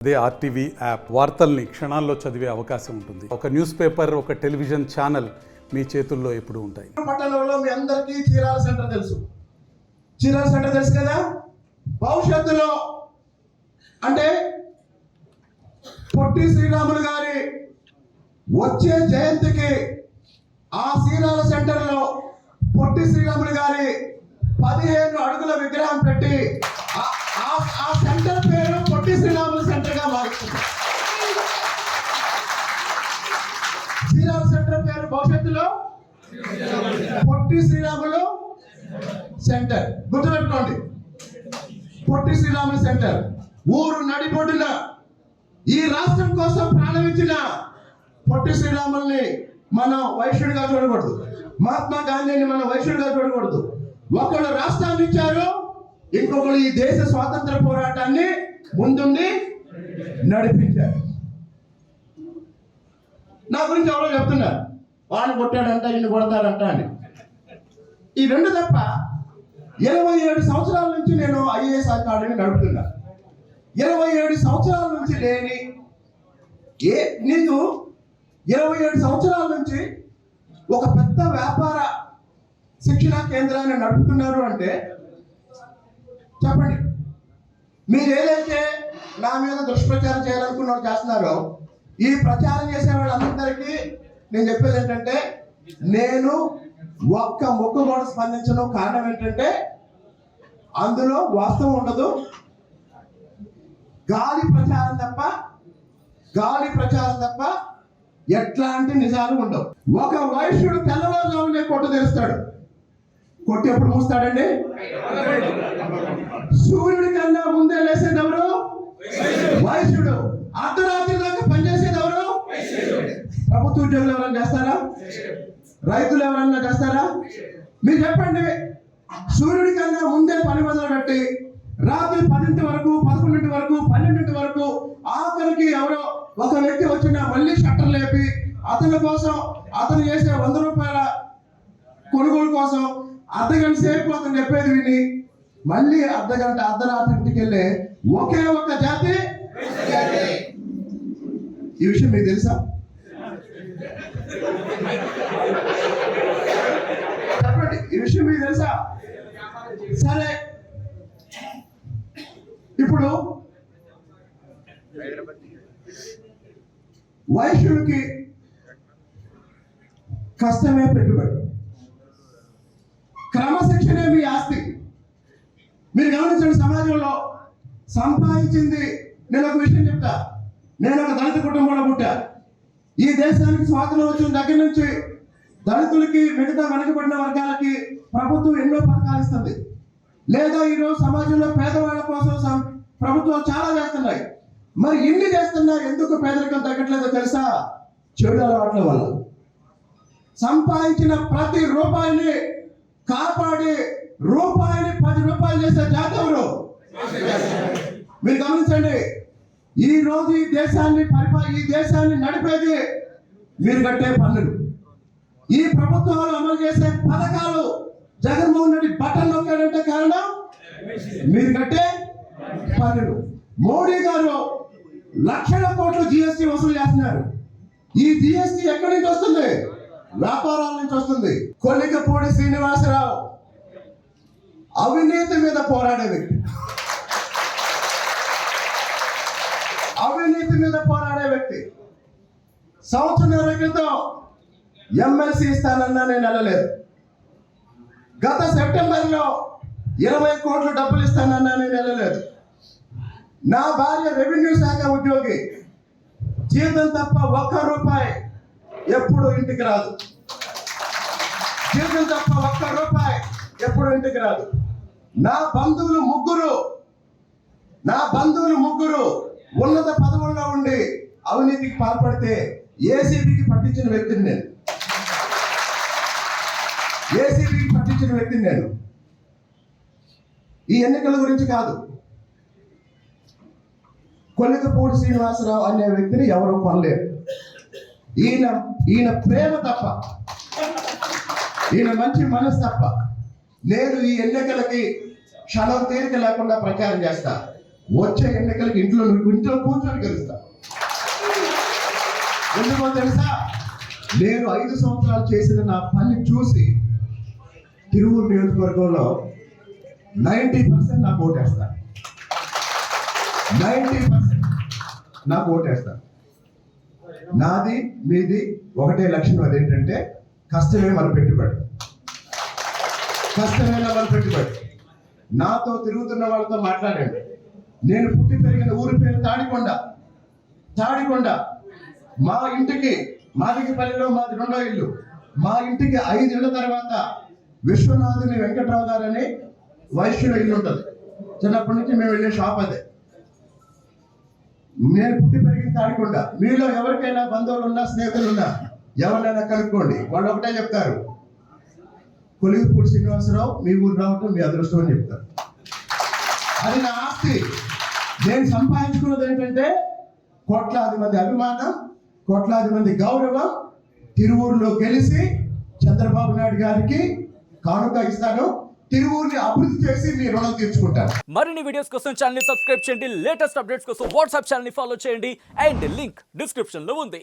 అదే RTV app వార్తల్ని క్షణాల్లో చదివే అవకాశం ఉంటుంది. ఒక న్యూస్ పేపర్, ఒక టెలివిజన్ ఛానల్ మీ చేతుల్లో ఎప్పుడూ ఉంటాయి. పట్టణంలో మీ అందరికీ చీరాల సెంటర్ తెలుసు. చీరాల సెంటర్ తెలుసు కదా. భవిష్యత్తులో అంటే పొట్టి శ్రీరాములు గారి వచ్చే జయంతికి ఆ చీరాల సెంటర్లో పొట్టి శ్రీరాములు గారి 15 అడుగుల విగ్రహం పెట్టి ఆ సెంటర్ పేరు పొట్టి శ్రీరాములు సెంటర్ గా మారుతుంది. శ్రీరాములు సెంటర్ పేరు భవిష్యత్తులో పొట్టి శ్రీరాములు సెంటర్. గుర్తుపెట్టుకోండి, పొట్టి శ్రీరాములు సెంటర్. ఊరు నడిబొడ్డున ఈ రాష్ట్రం కోసం ప్రాణమిచ్చిన పొట్టి శ్రీరాముల్ని మనం వైశ్యుడిగా చూడకూడదు. మహాత్మా గాంధీని మనం వైశ్యుడిగా చూడకూడదు. ఒకళ్ళు రాష్ట్రాన్ని ఇచ్చారు, ఇంకొకరు ఈ దేశ స్వాతంత్ర పోరాటాన్ని ముందుండి నడిపించారు. నా గురించి ఎవరో చెప్తున్నారు, వాడిని కొట్టాడంట, ఇన్ని కొడతాడంట అని. ఈ రెండు తప్ప 27 సంవత్సరాల నుంచి నేను ఐఏఎస్ అకాడమీ నడుపుతున్నా. 27 సంవత్సరాల నుంచి లేని నీకు 27 సంవత్సరాల నుంచి ఒక పెద్ద వ్యాపార శిక్షణా కేంద్రాన్ని నడుపుతున్నారు అంటే చెప్పండి. మీరు ఏదైతే నా మీద దుష్ప్రచారం చేయాలనుకున్న చేస్తున్నారో, ఈ ప్రచారం చేసే వాళ్ళందరికీ నేను చెప్పేది ఏంటంటే, నేను ఒక్క ముక్కు కూడా స్పందించడం కారణం ఏంటంటే అందులో వాస్తవం ఉండదు, గాలి ప్రచారం తప్ప ఎట్లాంటి నిజాలు ఉండవు. ఒక వైశ్యుడు తెల్లవారుజామునే కొట్టు తెరుస్తాడు. కొట్టి ఎప్పుడు మూస్తాడండి? సూర్యుడి కన్నా ముందే లేసేది ఎవరు? వైశ్యుడు. అర్ధరాత్రి దాకా పనిచేసేది ఎవరు? ప్రభుత్వ ఉద్యోగులు ఎవరైనా చేస్తారా? రైతులు ఎవరైనా చేస్తారా? మీరు చెప్పండి. సూర్యుడి కన్నా ముందే పని మొదలు పెట్టి రాత్రి 10 వరకు, 11 వరకు, 12 వరకు, ఆఖరికి ఎవరో ఒక వ్యక్తి వచ్చినా మళ్ళీ షట్టర్ లేపి అతని కోసం, అతను చేసే 100 రూపాయల కొనుగోలు కోసం అర్ధగంట సేపు అతను చెప్పేది విని మళ్ళీ అర్ధరాత్రి ఇంటికి వెళ్ళే ఒకే ఒక్క జాతి. ఈ విషయం మీకు తెలుసా? చెప్పండి, ఈ విషయం మీకు తెలుసా? సరే, ఇప్పుడు వైశ్యుడికి కష్టమే పెట్టుబడి, క్రమశిక్షణే మీ ఆస్తి. మీరు గమనించండి, సమాజంలో సంపాదించింది. నేను ఒక విషయం చెప్తా. నేను ఒక దళిత కుటుంబంలో పుట్టా. ఈ దేశానికి స్వాతంత్రం వచ్చిన దగ్గర నుంచి దళితులకి, మిగతా వెనకబడిన వర్గాలకి ప్రభుత్వం ఎన్నో పథకాలు ఇస్తుంది. లేదా ఈరోజు సమాజంలో పేదవాళ్ళ కోసం ప్రభుత్వాలు చాలా చేస్తున్నాయి. మరి ఇన్ని చేస్తున్నారు, ఎందుకు పేదరికం తగ్గట్లేదో తెలుసా? చెడు అలవాట్ల వల్ల. సంపాదించిన ప్రతి రూపాయిని కాపాడి రూపాయిని 10 రూపాయలు చేసే జాతి ఎవరు? మీరు గమనించండి. ఈ రోజు ఈ దేశాన్ని నడిపేది మీరు కట్టే పన్నులు. ఈ ప్రభుత్వాలు అమలు చేసే పథకాలు, జగన్మోహన్ రెడ్డి బటన్ నొక్కాడంటే కారణం మీరు కట్టే పన్నులు. మోడీ గారు లక్షల కోట్లు జిఎస్టీ వసూలు చేస్తున్నారు. ఈ జిఎస్టీ ఎక్కడి నుంచి వస్తుంది? వ్యాపారాల నుంచి వస్తుంది. కొల్లికపూడి శ్రీనివాసరావు అవినీతి మీద పోరాడే వ్యక్తి. సంవత్సరం క్రితం ఎమ్మెల్సీ ఇస్తానన్నా నేను వెళ్ళలేదు. గత సెప్టెంబర్లో 20 కోట్ల డబ్బులు ఇస్తానన్నా నేను వెళ్ళలేదు. నా భార్య రెవెన్యూ శాఖ ఉద్యోగి, జీతం తప్ప 1 రూపాయి ఎప్పుడు ఇంటికి రాదు. జీతం తప్ప 1 రూపాయి ఎప్పుడు ఇంటికి రాదు. నా బంధువులు ముగ్గురు ఉన్నత పదవుల్లో ఉండి అవినీతికి పాల్పడితే ఏసీబీకి పట్టించిన వ్యక్తిని నేను. ఈ ఎన్నికల గురించి కాదు, కొల్లికపూడి శ్రీనివాసరావు అనే వ్యక్తిని ఎవరో కొనలేరు. ఈయన ప్రేమ తప్ప, ఈయన మంచి మనసు తప్ప నేను ఈ ఎన్నికలకి క్షణం తీరిక లేకుండా ప్రచారం చేస్తా. వచ్చే ఎన్నికలకి ఇంట్లో కూర్చొని గెలుస్తా. ఎందుకో తెలుసా? నేను 5 సంవత్సరాలు చేసిన నా పని చూసి తిరువూరు నియోజకవర్గంలో 90% నాకు ఓటేస్తాను. 90% నాకు ఓటేస్తాను. నాది మీది ఒకటే లక్ష్యం, అదేంటంటే కష్టమే మన పెట్టుబడి. కష్టమైన మన పెట్టుబడి. నాతో తిరుగుతున్న వాళ్ళతో మాట్లాడండి. నేను పుట్టి పెరిగిన ఊరి పేరు తాడికొండ. మా ఇంటికి మాదిగపల్లిలో మాది 2వ ఇల్లు. మా ఇంటికి 5 ఏళ్ల తర్వాత విశ్వనాథుని వెంకట్రావు గారని వైశ్యుల ఇల్లు ఉంటుంది. చిన్నప్పటి నుంచి మేము వెళ్ళే షాప్ అదే. నేను పుట్టి పెరిగిన తాడికొండ. మీలో ఎవరికైనా బంధువులు ఉన్నా, స్నేహితులు ఉన్నా, ఎవరినైనా కనుక్కోండి. వాళ్ళు ఒకటే చెప్తారు, కొలిగిపూడి శ్రీనివాసరావు మీ ఊరు రావటం మీ అదృష్టం అని చెప్తారు. అది నా ఆస్తి. నేను సంపాదించుకున్నది ఏంటంటే కోట్లాది మంది అభిమానం, కోట్లాది మంది గౌరవం. తిరువూరులో గెలిచి చంద్రబాబు నాయుడు గారికి కానుక ఇస్తాను. తిరువూరుని అభివృద్ధి చేసి మీ రుణం తీర్చుకుంటాను. మరిన్ని వీడియోస్ కోసం ఛానల్ ని సబ్స్క్రైబ్ చేయండి. లేటెస్ట్ అప్డేట్స్ కోసం వాట్సాప్ ఛానల్ ని ఫాలో చేయండి. అండ్ లింక్ డిస్క్రిప్షన్ లో ఉంది.